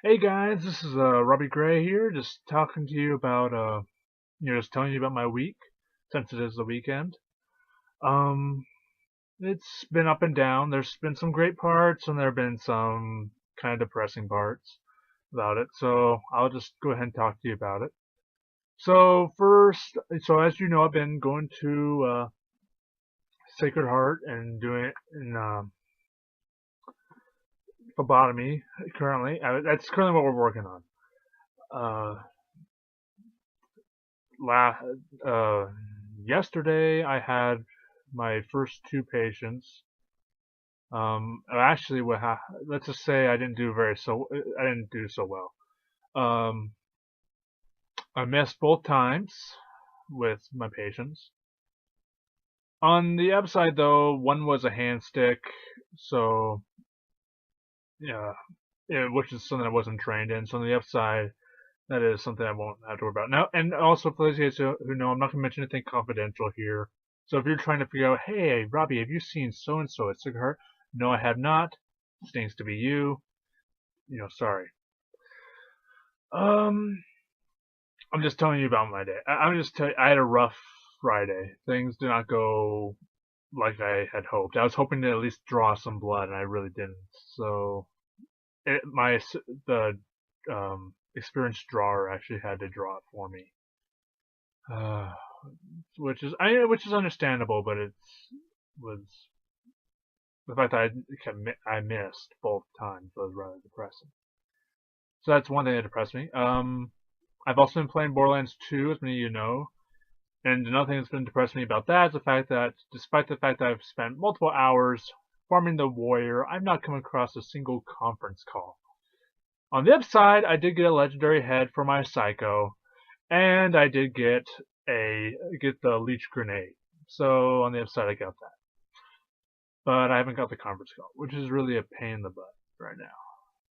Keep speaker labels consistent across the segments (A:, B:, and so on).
A: Hey guys, this is Robbie Gray here, just talking to you about just telling you about my week since it is the weekend. Um, it's been up and down. There's been some great parts and there have been some kind of depressing parts about it. So I'll just go ahead and talk to you about it. So as you know, I've been going to Sacred Heart and doing phlebotomy currently. That's currently what we're working on. Uh, la uh, Yesterday I had my first two patients. Actually, let's just say I didn't do so well. Um, I missed both times with my patients. On the upside, though, one was a hand stick, so yeah, which is something I wasn't trained in. So on the upside, that is something I won't have to worry about. Now, and also for those of you guys who know, I'm not going to mention anything confidential here. So if you're trying to figure out, hey, Robbie, have you seen so and so at Sacred Heart? No, I have not. Stinks to be you. Sorry. Um, I'm just telling you about my day. I'm just telling you, I had a rough Friday. Things did not go like I had hoped. I was hoping to at least draw some blood, and I really didn't. So the experienced drawer actually had to draw it for me. Uh, which is understandable, but it was the fact that I missed both times was rather depressing. So that's one thing that depressed me. I've also been playing Borderlands 2, as many of you know, and another thing that's been depressing me about that is the fact that, despite the fact that I've spent multiple hours farming the warrior, I've not come across a single conference call. On the upside, I did get a legendary head for my psycho, and I did get the leech grenade. So on the upside, I got that. But I haven't got the conference call, which is really a pain in the butt right now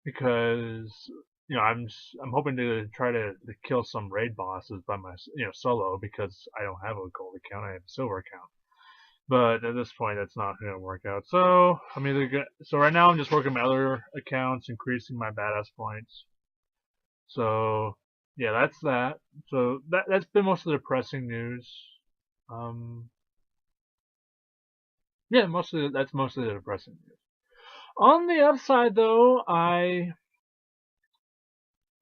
A: because I'm hoping to try to kill some raid bosses by my solo because I don't have a gold account, I have a silver account. But at this point, that's not going to work out. So so right now I'm just working my other accounts, increasing my badass points. So yeah, that's that. So that's been most of the depressing news. Um, yeah, mostly the depressing news. On the upside, though,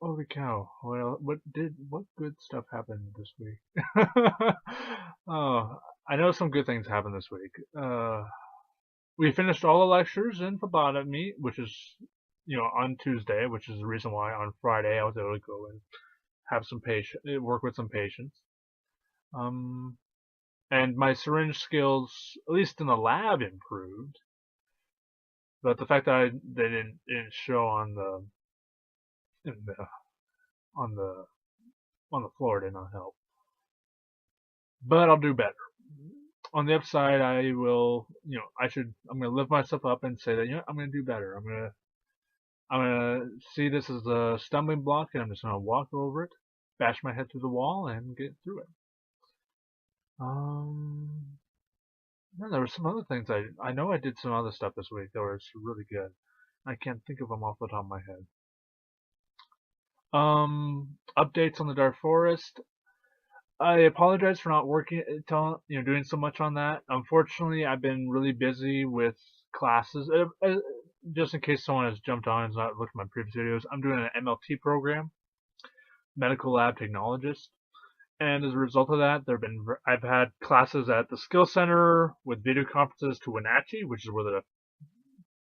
A: holy cow! Well, what good stuff happened this week? Oh, I know some good things happened this week. We finished all the lectures in phlebotomy, which is on Tuesday, which is the reason why on Friday I was able to go and have work with some patients. Um, and my syringe skills, at least in the lab, improved. But the fact that they didn't show in the on the on the floor did not help. But I'll do better. On the upside, I will, I'm gonna lift myself up and say that, I'm gonna do better. I'm gonna see this as a stumbling block, and I'm just gonna walk over it, bash my head through the wall, and get through it. Um, yeah, there were some other things I know I did some other stuff this week that was really good. I can't think of them off the top of my head. Updates on the Dark Forest. I apologize for not doing so much on that. Unfortunately, I've been really busy with classes. Just in case someone has jumped on and has not looked at my previous videos, I'm doing an MLT program, medical lab technologist, and as a result of that, I've had classes at the Skill Center with video conferences to Wenatchee, which is where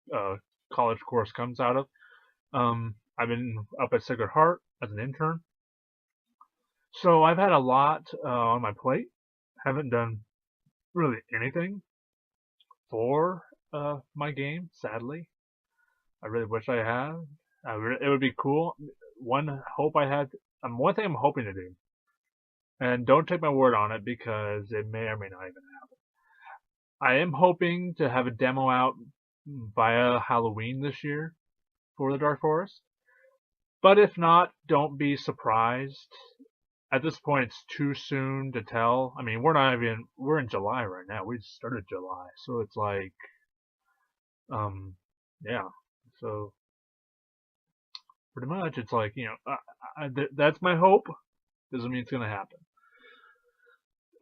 A: the college course comes out of. I've been up at Sacred Heart as an intern, so I've had a lot on my plate. Haven't done really anything for my game, sadly. I really wish I had. It would be cool. One hope I had, one thing I'm hoping to do, and don't take my word on it because it may or may not even happen. I am hoping to have a demo out via Halloween this year for the Dark Forest. But if not, don't be surprised. At this point, it's too soon to tell. I mean, we're in July right now. We just started July. So it's like, um, yeah. So Pretty much, it's like, that's my hope. Doesn't mean it's gonna happen.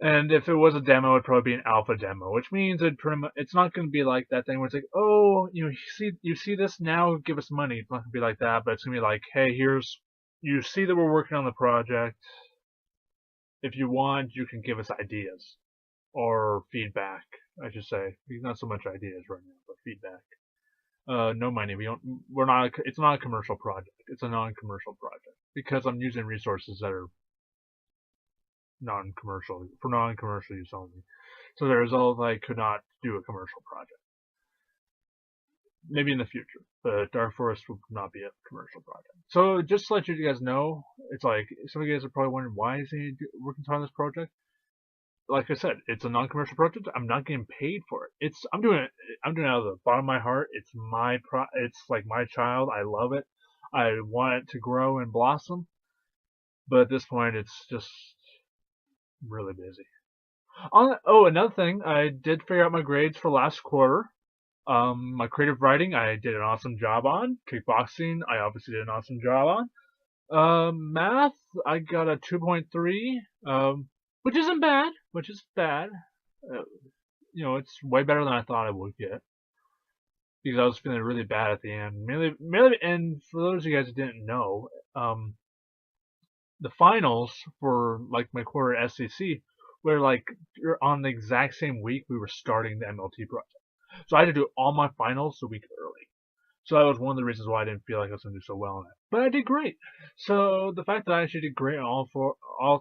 A: And if it was a demo, it'd probably be an alpha demo, which means it's not going to be like that thing where it's like, oh, you see this now, give us money. It's not going to be like that, but it's going to be like, hey, you see that we're working on the project. If you want, you can give us ideas or feedback, I should say. Not so much ideas right now, but feedback. No money. We're not. It's not a commercial project. It's a non-commercial project because I'm using resources that are for non-commercial use only. So the result, I could not do a commercial project. Maybe in the future, but Dark Forest will not be a commercial project. So just to let you guys know, it's like some of you guys are probably wondering why is he working on this project. Like I said, it's a non-commercial project. I'm not getting paid for it. I'm doing it out of the bottom of my heart. It's it's like my child. I love it. I want it to grow and blossom. But at this point, it's just really busy. Another thing, I did figure out my grades for last quarter. My creative writing, I did an awesome job on. Kickboxing, I obviously did an awesome job on. Math, I got a 2.3, which isn't bad. It's way better than I thought I would get because I was feeling really bad at the end. Merely, and for those of you guys who didn't know, the finals for like my quarter SCC were like on the exact same week we were starting the MLT project. So I had to do all my finals a week early. So that was one of the reasons why I didn't feel like I was going to do so well in it. But I did great. So the fact that I actually did great in all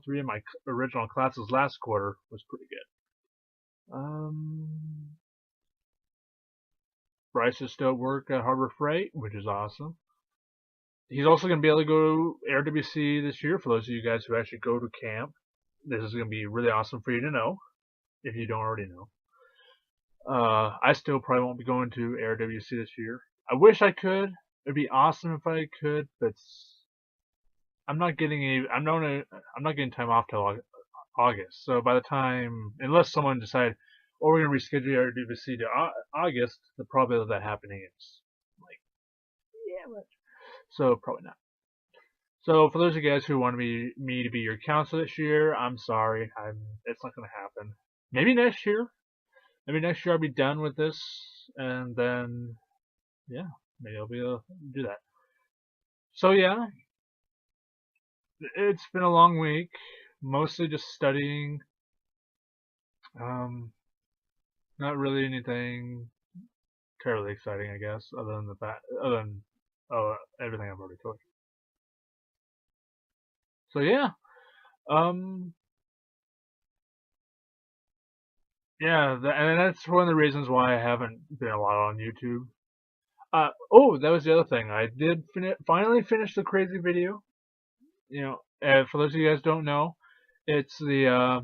A: three of my original classes last quarter was pretty good. Bryce is still at work at Harbor Freight, which is awesome. He's also going to be able to go AirWC this year for those of you guys who actually go to camp. This is going to be really awesome for you to know, if you don't already know. I still probably won't be going to AirWC this year. I wish I could. It'd be awesome if I could, but I'm not getting time off till August. So by the time, unless someone decides, oh, we're going to reschedule AirWC to August, the probability of that happening is like, yeah, but so probably not. So for those of you guys who want me to be your counselor this year, I'm sorry. It's not going to happen. Maybe next year. Maybe next year I'll be done with this, and then, yeah, maybe I'll be able to do that. So yeah, it's been a long week. Mostly just studying. Not really anything terribly exciting, I guess, other than everything I've already told you. So yeah, and that's one of the reasons why I haven't been a lot on YouTube. That was the other thing. I did finally finish the crazy video. For those of you guys who don't know, it's the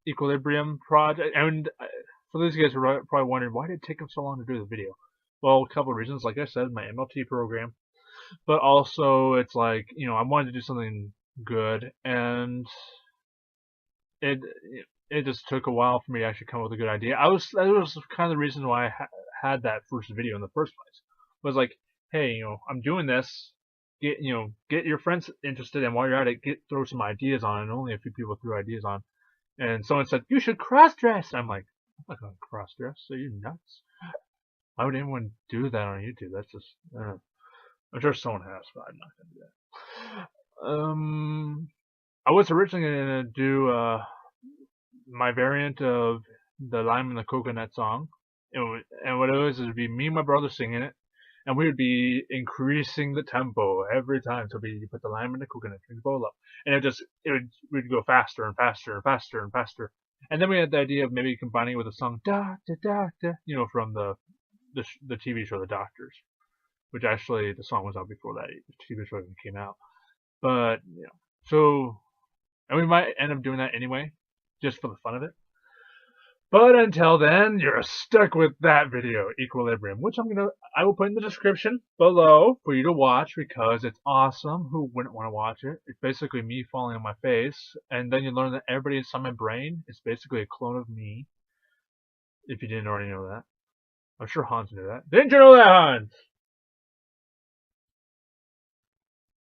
A: Equilibrium project. And for those of you guys who are probably wondering, why did it take him so long to do the video? Well, a couple of reasons. Like I said, my MLT program. But also, it's like, I wanted to do something good, and it just took a while for me to actually come up with a good idea. That was kind of the reason why I had that first video in the first place. Was like, hey, I'm doing this. Get your friends interested, and while you're at it, throw some ideas on. And only a few people threw ideas on. And someone said, you should cross dress. I'm like, I'm not gonna cross dress. Are you nuts? Why would anyone do that on YouTube? That's just. I'm sure someone has, but I'm not gonna do that. I was originally gonna do my variant of the Lime and the Coconut song, and what it was, it would be me and my brother singing it, and we would be increasing the tempo every time. So you put the lime and the coconut, drink the bowl up, and we'd go faster and faster and faster and faster. And then we had the idea of maybe combining it with a song, da da da da, from the TV show The Doctors, which actually the song was out before that TV show even came out. But and we might end up doing that anyway, just for the fun of it. But until then, you're stuck with that video, Equilibrium, which I will put in the description below for you to watch because it's awesome. Who wouldn't want to watch it? It's basically me falling on my face, and then you learn that everybody inside my brain is basically a clone of me. If you didn't already know that. I'm sure Hans knew that. Didn't you know that, Hans?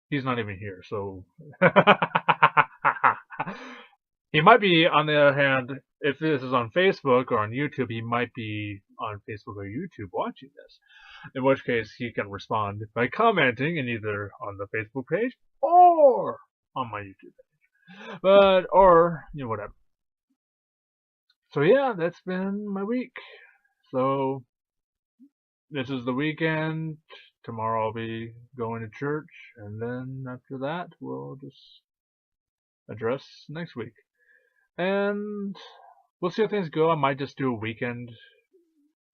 A: He's not even here, so he might be. On the other hand, if this is on Facebook or on YouTube, he might be on Facebook or YouTube watching this. In which case, he can respond by commenting in either on the Facebook page or on my YouTube page. But or whatever. So yeah, that's been my week. So this is the weekend. Tomorrow I'll be going to church, and then after that we'll just address next week. And we'll see how things go. I might just do a weekend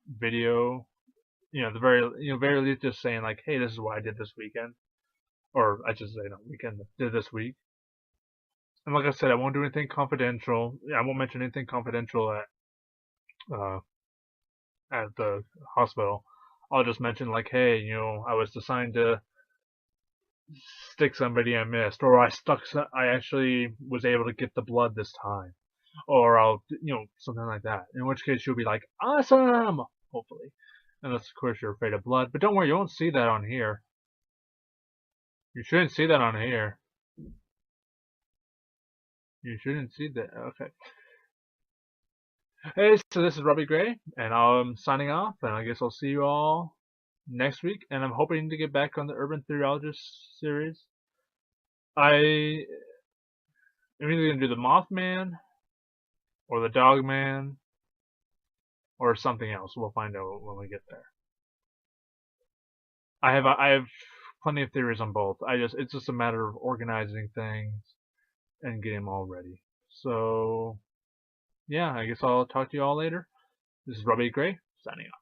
A: video. The very least just saying like, hey, this is what I did this weekend. Or I should say, no, weekend, did this week. And like I said, I won't do anything confidential. I won't mention anything confidential at the hospital. I'll just mention like, hey, I was assigned to stick somebody I missed, or I actually was able to get the blood this time, or I'll, something like that. In which case you'll be like, awesome, hopefully. Unless of course you're afraid of blood, but don't worry, you won't see that on here. You shouldn't see that on here. You shouldn't see that. Okay. Hey, so this is Robbie Gray, and I'm signing off, and I guess I'll see you all next week, and I'm hoping to get back on the Urban Theologist series. I'm either going to do the Mothman, or the Dogman, or something else. We'll find out when we get there. I have plenty of theories on both. It's just a matter of organizing things and getting them all ready. So yeah, I guess I'll talk to you all later. This is Robbie Gray, signing off.